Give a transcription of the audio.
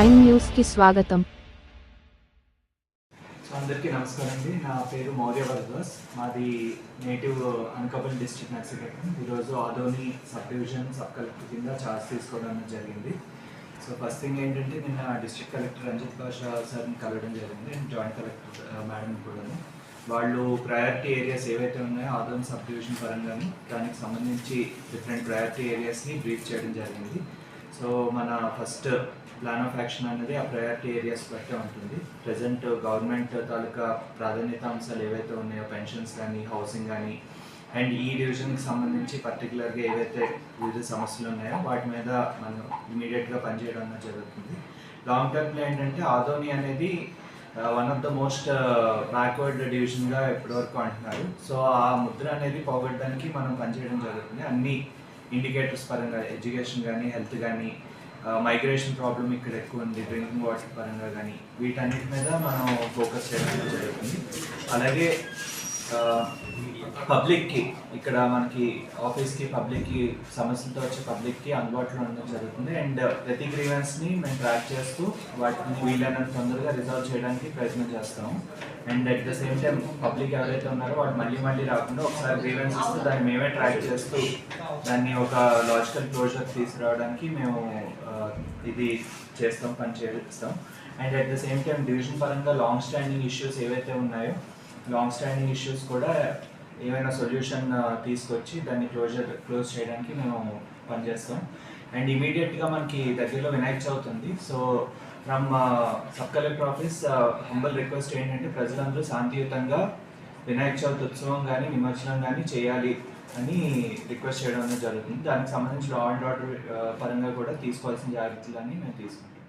Prime news కి స్వాగతం. అందరికీ నమస్కారం అండి. నా పేరు మౌర్య భరద్వాజ్. మాది నేటివ్ అనకాపల్లి డిస్ట్రిక్ట్ నర్సీపట్నం. ఈరోజు Adoni sub division sub collector కింద ఛార్జ్ తీసుకోవడం జరిగింది. సో ఫస్ట్ థింగ్ ఏంటంటే నిన్న డిస్ట్రిక్ట్ కలెక్టర్ రంజిత్ బాషా సార్ని కలవడం జరిగింది అండ్ జాయింట్ కలెక్టర్ మేడం కూడా. వాళ్ళు ప్రయారిటీ ఏరియాస్ ఏవైతే ఉన్నాయో ఆదోని సబ్ డివిజన్ పరంగాను దానికి సంబంధించి డిఫరెంట్ ప్రయారిటీ ఏరియాస్ని బ్రీఫ్ చేయడం జరిగింది. సో మన ఫస్ట్ ప్లాన్ ఆఫ్ యాక్షన్ అనేది ఆ ప్రయారిటీ ఏరియాస్ బట్టే ఉంటుంది. ప్రజెంట్ గవర్నమెంట్ తాలూకా ప్రాధాన్యత అంశాలు ఏవైతే ఉన్నాయో పెన్షన్స్ కానీ హౌసింగ్ కానీ అండ్ ఈ డివిజన్కి సంబంధించి పర్టికులర్గా ఏవైతే వివిధ సమస్యలు ఉన్నాయో వాటి మీద మనం ఇమీడియట్గా పనిచేయడం జరుగుతుంది. లాంగ్ టర్మ్లో ఏంటంటే ఆదోని అనేది one of the most backward డివిజన్గా ఎప్పటివరకు అంటున్నారు. సో ఆ ముద్ర అనేది పోగొట్టడానికి మనం పనిచేయడం జరుగుతుంది. అన్ని ఇండికేటర్స్ పరంగా ఎడ్యుకేషన్ కానీ హెల్త్ కానీ మైగ్రేషన్ ప్రాబ్లమ్ ఇక్కడ ఎక్కువ ఉంది, డ్రింకింగ్ వాటర్ పరంగా కానీ వీటన్నిటి మీద మనం ఫోకస్ చేయడం జరుగుతుంది. అలాగే పబ్లిక్కి ఇక్కడ మనకి ఆఫీస్కి పబ్లిక్కి సమస్యలతో వచ్చే పబ్లిక్కి అందుబాటులో ఉండడం జరుగుతుంది. అండ్ ప్రతి గ్రీవెన్స్ని మేము ట్రాక్ చేస్తూ వాటిని వీలైనంత తొందరగా రిజాల్వ్ చేయడానికి ప్రయత్నం చేస్తాము. And at the same time public ఎవరైతే ఉన్నారో వాటి మళ్ళీ రాకుండా ఒకసారి గ్రీవెన్స్ ఇస్తే దాన్ని మేమే ట్రాక్ చేస్తూ దాన్ని ఒక లాజికల్ క్లోజర్ తీసుకురావడానికి మేము ఇది చేస్తాం, పని చేస్తాం. And at the same time division పరంగా లాంగ్ స్టాండింగ్ ఇష్యూస్ ఏవైతే ఉన్నాయో లాంగ్ స్టాండింగ్ ఇష్యూస్ కూడా ఏమైనా సొల్యూషన్ తీసుకొచ్చి దాన్ని క్లోజ్ చేయడానికి మేము పనిచేస్తాం. అండ్ ఇమీడియట్గా మనకి దగ్గరలో వినాయక చవితి ఉంది. So from sub collector office humble request ఏంటంటే ప్రజలందరూ శాంతియుతంగా వినాయక చవితి ఉత్సవం కానీ నిమజ్జనం కానీ చేయాలి అని రిక్వెస్ట్ చేయడం అనేది జరుగుతుంది. దానికి సంబంధించి లా అండ్ ఆర్డర్ పరంగా కూడా తీసుకోవాల్సిన జాగ్రత్తలన్నీ మేము తీసుకుంటాం.